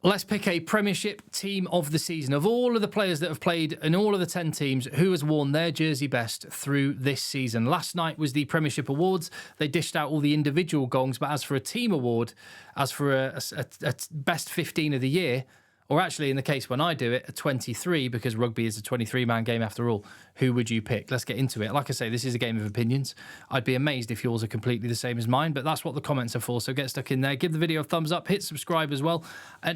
Let's pick a Premiership team of the season. Of all of the players that have played in all of the 10 teams, who has worn their jersey best through this season? Last night was the Premiership Awards. They dished out all the individual gongs, but as for a team award, as for a best 15 of the year, or actually in the case when I do it, a 23, because rugby is a 23-man game after all, who would you pick? Let's get into it. Like I say, this is a game of opinions. I'd be amazed if yours are completely the same as mine, but that's what the comments are for, so get stuck in there. Give the video a thumbs up, hit subscribe as well.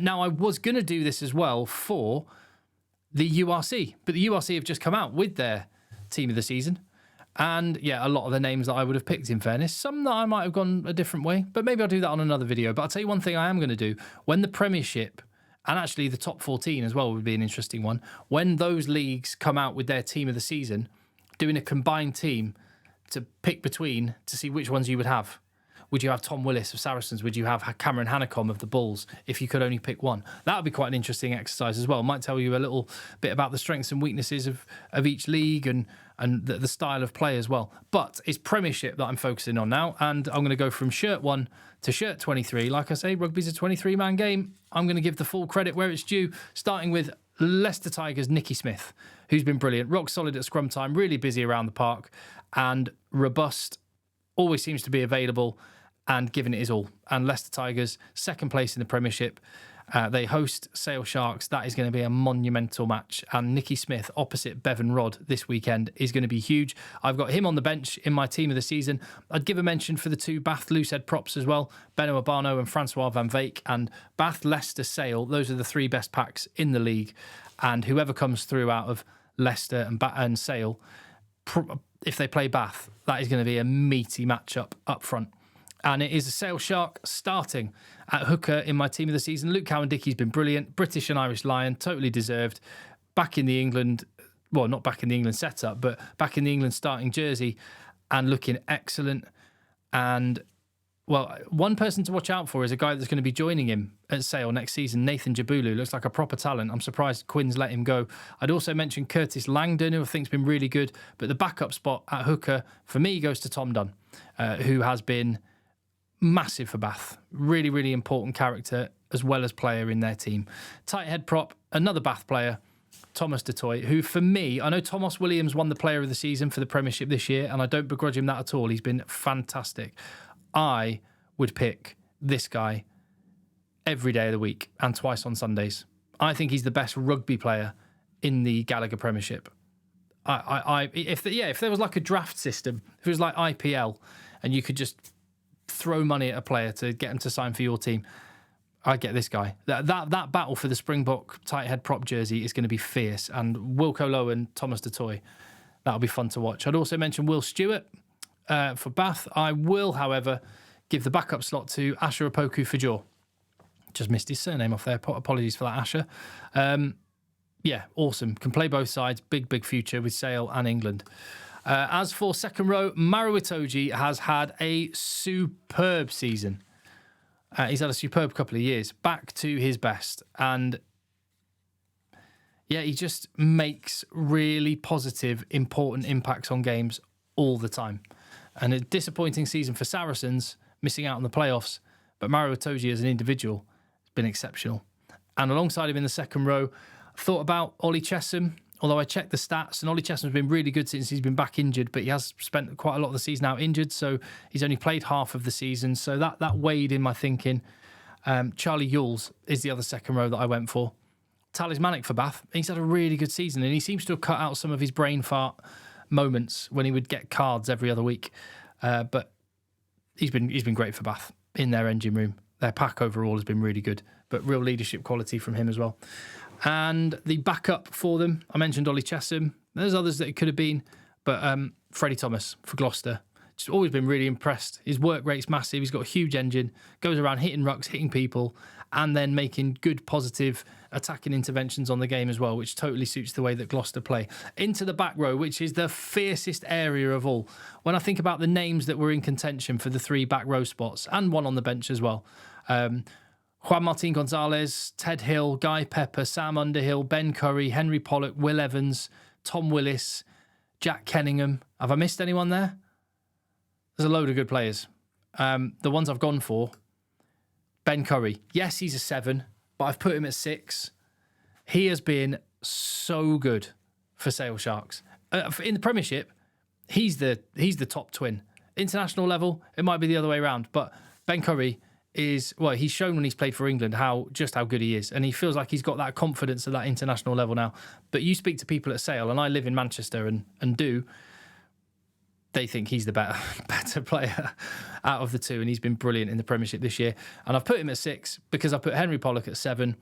Now, I was going to do this as well for the URC, but the URC have just come out with their team of the season. And yeah, a lot of the names that I would have picked, in fairness. Some that I might have gone a different way, but maybe I'll do that on another video. But I'll tell you one thing I am going to do. When the Premiership, and actually the top 14 as well would be an interesting one, when those leagues come out with their team of the season, doing a combined team to pick between to see which ones you would have. Would you have Tom Willis of Saracens? Would you have Cameron Hanekom of the Bulls if you could only pick one? That would be quite an interesting exercise as well. It might tell you a little bit about the strengths and weaknesses of each league and the style of play as well. But it's Premiership that I'm focusing on now, and I'm going to go from shirt 1 to shirt 23. Like I say, rugby's a 23-man game. I'm going to give the full credit where it's due, starting with Leicester Tigers' Nicky Smith, who's been brilliant, rock solid at scrum time, really busy around the park, and robust, always seems to be available and giving it his all. And Leicester Tigers, second place in the Premiership. They host Sale Sharks. That is going to be a monumental match. And Nicky Smith opposite Bevan Rodd this weekend is going to be huge. I've got him on the bench in my team of the season. I'd give a mention for the two Bath loosehead props as well, Benno Abano and Francois Van Veek. And Bath, Leicester, Sale, those are the three best packs in the league. And whoever comes through out of Leicester and Sale, if they play Bath, that is going to be a meaty matchup up front. And it is a Sale Shark starting at hooker in my team of the season. Luke Cowan-Dickey's been brilliant. British and Irish Lion, totally deserved. Back in the England, well, not back in the England setup, but back in the England starting jersey and looking excellent. And, well, one person to watch out for is a guy that's going to be joining him at Sale next season, Nathan Jabulu. Looks like a proper talent. I'm surprised Quinn's let him go. I'd also mention Curtis Langdon, who I think's been really good. But the backup spot at hooker, for me, goes to Tom Dunn, who has been massive for Bath. Really, really important character as well as player in their team. Tighthead prop, another Bath player, Thomas Dutoit, who for me, I know Thomas Williams won the player of the season for the Premiership this year, and I don't begrudge him that at all. He's been fantastic. I would pick this guy every day of the week and twice on Sundays. I think he's the best rugby player in the Gallagher Premiership. If there was like a draft system, if it was like IPL, and you could just throw money at a player to get him to sign for your team, I'd get this guy. That battle for the Springbok tighthead prop jersey is going to be fierce. And Wilco Lowe and Thomas Dutoit, that'll be fun to watch. I'd also mention Will Stewart for Bath. I will, however, give the backup slot to Asher Opoku Fajor. Just missed his surname off there. Apologies for that, Asher. Yeah, awesome. Can play both sides. Big future with Sale and England. As for second row, Maro Itoje has had a superb season. He's had a superb couple of years, back to his best. And yeah, he just makes really positive, important impacts on games all the time. And a disappointing season for Saracens, missing out on the playoffs. But Maro Itoje as an individual has been exceptional. And alongside him in the second row, I thought about Ollie Chesham. Although I checked the stats, and Ollie Chesham's been really good since he's been back injured, but he has spent quite a lot of the season out injured, so he's only played half of the season, so that weighed in my thinking. Charlie Yules is the other second row that I went for. Talismanic for Bath. He's had a really good season, and he seems to have cut out some of his brain fart moments when he would get cards every other week. But he's been great for Bath in their engine room. Their pack overall has been really good, but real leadership quality from him as well. And the backup for them, I mentioned Ollie Chesham. There's others that it could have been, but Freddie Thomas for Gloucester. Just always been really impressed. His work rate's massive. He's got a huge engine, goes around hitting rucks, hitting people, and then making good, positive attacking interventions on the game as well, which totally suits the way that Gloucester play. Into the back row, which is the fiercest area of all. When I think about the names that were in contention for the three back row spots, and one on the bench as well, Juan Martin Gonzalez, Ted Hill, Guy Pepper, Sam Underhill, Ben Curry, Henry Pollock, Will Evans, Tom Willis, Jack Kenningham. Have I missed anyone there? There's a load of good players. The ones I've gone for, Ben Curry. Yes, he's a 7, but I've put him at 6. He has been so good for Sale Sharks. In the Premiership, he's the top twin. International level, it might be the other way around, but Ben Curry is, well, he's shown when he's played for England just how good he is, and he feels like he's got that confidence at that international level now. But you speak to people at Sale, and I live in Manchester, and they think he's the better player out of the two, and he's been brilliant in the Premiership this year. And I've put him at 6 because I put Henry Pollock at 7.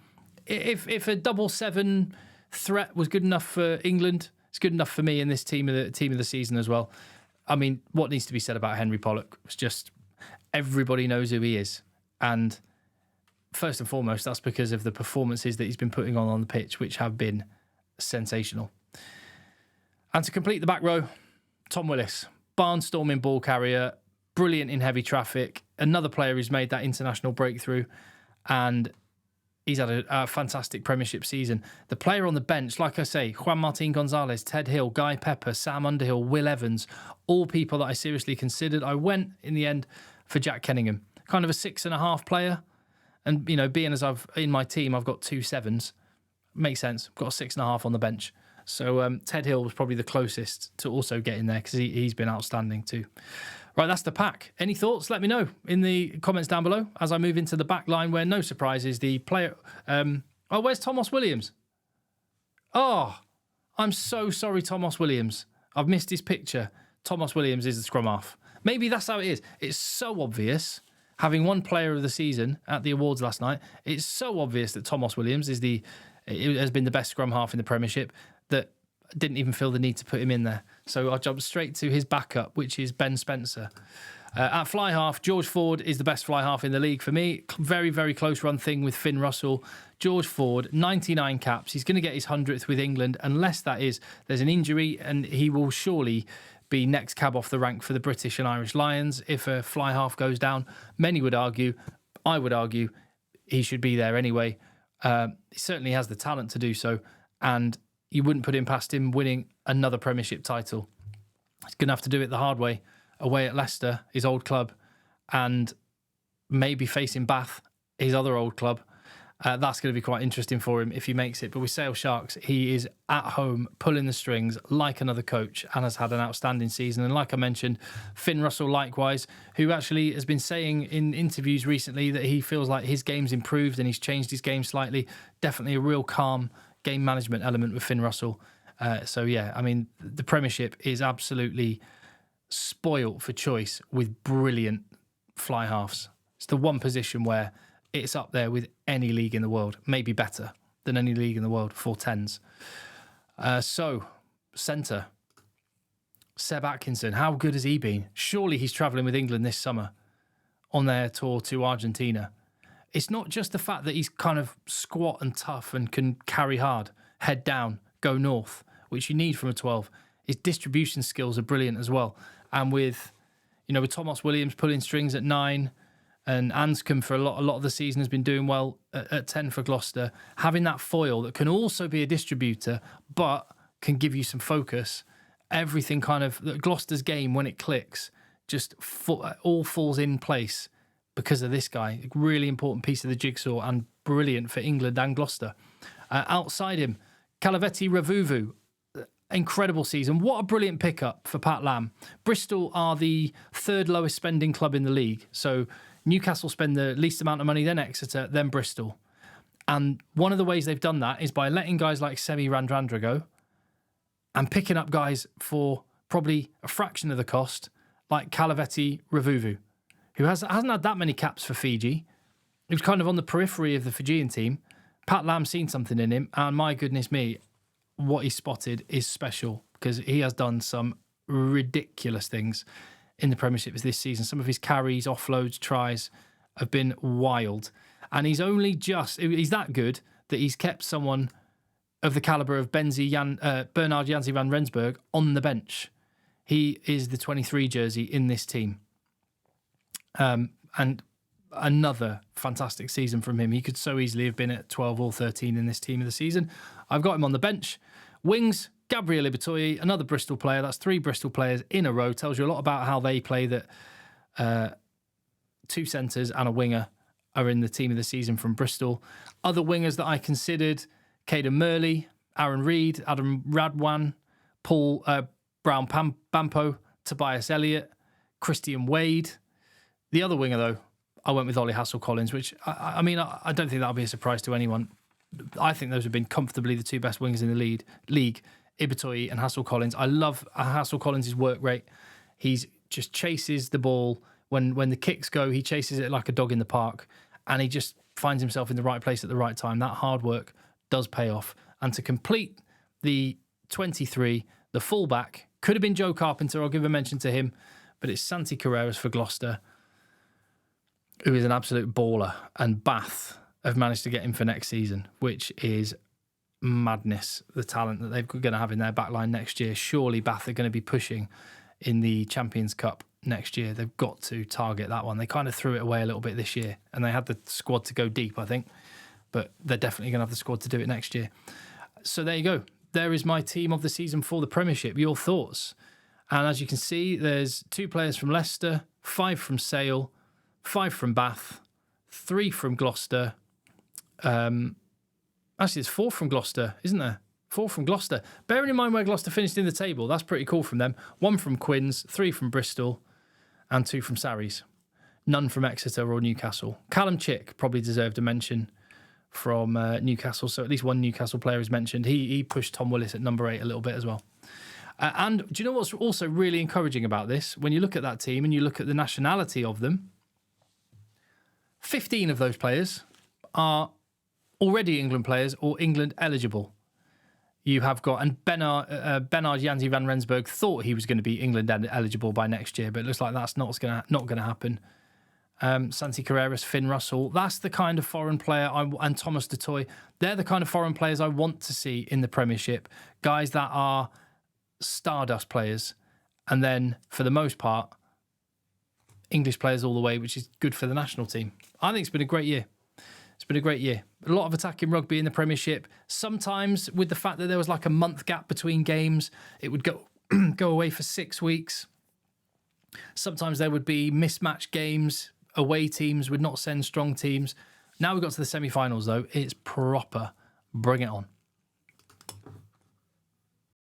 If a double 7 threat was good enough for England, it's good enough for me in this team of the season as well. I mean, what needs to be said about Henry Pollock was just everybody knows who he is. And first and foremost, that's because of the performances that he's been putting on the pitch, which have been sensational. And to complete the back row, Tom Willis, barnstorming ball carrier, brilliant in heavy traffic, another player who's made that international breakthrough, and he's had a fantastic Premiership season. The player on the bench, like I say, Juan Martin Gonzalez, Ted Hill, Guy Pepper, Sam Underhill, Will Evans, all people that I seriously considered. I went, in the end, for Jack Kenningham. Kind of a 6.5 player. And, you know, being as in my team, I've got 2 7s. Makes sense. I've got a 6.5 on the bench. So Ted Hill was probably the closest to also getting there because he's been outstanding too. Right, that's the pack. Any thoughts? Let me know in the comments down below as I move into the back line where, no surprises, the player... where's Thomas Williams? Oh, I'm so sorry, Thomas Williams. I've missed his picture. Thomas Williams is the scrum half. Maybe that's how it is. It's so obvious, having won player of the season at the awards last night, it's so obvious that Thomas Williams has been the best scrum half in the Premiership that I didn't even feel the need to put him in there. So I'll jump straight to his backup, which is Ben Spencer. At fly half, George Ford is the best fly half in the league for me. Very, very close run thing with Finn Russell. George Ford, 99 caps. He's going to get his 100th with England, unless there's an injury, and he will surely be next cab off the rank for the British and Irish Lions if a fly half goes down. Many would argue, I would argue, he should be there anyway. He certainly has the talent to do so, and you wouldn't put him past him winning another Premiership title. He's going to have to do it the hard way, away at Leicester, his old club, and maybe facing Bath, his other old club. That's going to be quite interesting for him if he makes it. But with Sale Sharks, he is at home, pulling the strings like another coach, and has had an outstanding season. And like I mentioned, Finn Russell likewise, who actually has been saying in interviews recently that he feels like his game's improved and he's changed his game slightly. Definitely a real calm game management element with Finn Russell. So yeah, I mean, the Premiership is absolutely spoilt for choice with brilliant fly halves. It's the one position where it's up there with any league in the world, maybe better than any league in the world for 10s. So, centre, Seb Atkinson, how good has he been? Surely he's travelling with England this summer on their tour to Argentina. It's not just the fact that he's kind of squat and tough and can carry hard, head down, go north, which you need from a 12. His distribution skills are brilliant as well. And with Thomas Williams pulling strings at 9, and Anscombe for a lot of the season has been doing well at 10 for Gloucester, having that foil that can also be a distributor, but can give you some focus. Everything kind of, Gloucester's game, when it clicks, just all falls in place because of this guy. A really important piece of the jigsaw and brilliant for England and Gloucester. Outside him, Calaveti Ravuvu, incredible season. What a brilliant pickup for Pat Lam. Bristol are the 3rd lowest spending club in the league. So Newcastle spend the least amount of money, then Exeter, then Bristol. And one of the ways they've done that is by letting guys like Semi Randrandra go and picking up guys for probably a fraction of the cost, like Calaveti Ravuvu, who hasn't had that many caps for Fiji. He was kind of on the periphery of the Fijian team. Pat Lam's seen something in him, and my goodness me, what he spotted is special, because he has done some ridiculous things in the Premiership this season. Some of his carries, offloads, tries have been wild. And he's that good that he's kept someone of the calibre of Bernard Janzi van Rensburg on the bench. He is the 23 jersey in this team. And another fantastic season from him. He could so easily have been at 12 or 13 in this team of the season. I've got him on the bench. Wings, Gabriel Ibitoye, another Bristol player. That's 3 Bristol players in a row. Tells you a lot about how they play, that 2 centres and a winger are in the team of the season from Bristol. Other wingers that I considered, Caden Murley, Aaron Reid, Adam Radwan, Paul Bampo, Tobias Elliott, Christian Wade. The other winger, though, I went with Ollie Hassel-Collins, which, I mean, I don't think that'll be a surprise to anyone. I think those have been comfortably the two best wingers in the league, Ibitoye and Hassel-Collins. I love Hassel-Collins' work rate. He's just chases the ball. When the kicks go, he chases it like a dog in the park, and he just finds himself in the right place at the right time. That hard work does pay off. And to complete the 23, the fullback, could have been Joe Carpenter. I'll give a mention to him, but it's Santi Carreras for Gloucester, who is an absolute baller. And Bath have managed to get him for next season, which is madness, the talent that they're going to have in their backline next year. Surely Bath are going to be pushing in the Champions Cup next year. They've got to target that one. They kind of threw it away a little bit this year, and they had the squad to go deep, I think, but they're definitely going to have the squad to do it next year. So there you go. There is my team of the season for the Premiership. Your thoughts? And as you can see, there's 2 players from Leicester, 5 from Sale, 5 from Bath, 3 from Gloucester. Actually, there's 4 from Gloucester, isn't there? 4 from Gloucester. Bearing in mind where Gloucester finished in the table, that's pretty cool from them. 1 from Quinns, 3 from Bristol, and 2 from Sarries. None from Exeter or Newcastle. Callum Chick probably deserved a mention from Newcastle, so at least one Newcastle player is mentioned. He pushed Tom Willis at number 8 a little bit as well. And do you know what's also really encouraging about this? When you look at that team and you look at the nationality of them, 15 of those players are already England players or England eligible. You have got, and Bernard Janzi van Rensburg thought he was going to be England eligible by next year, but it looks like that's not going to happen. Santi Carreras, Finn Russell, that's the kind of foreign player, and Thomas Dutoy, they're the kind of foreign players I want to see in the Premiership. Guys that are stardust players, and then, for the most part, English players all the way, which is good for the national team. I think it's been a great year. It's been a great year. A lot of attacking rugby in the Premiership. Sometimes, with the fact that there was like a month gap between games, it would go away for 6 weeks. Sometimes there would be mismatched games. Away teams would not send strong teams. Now we've got to the semi-finals, though. It's proper. Bring it on.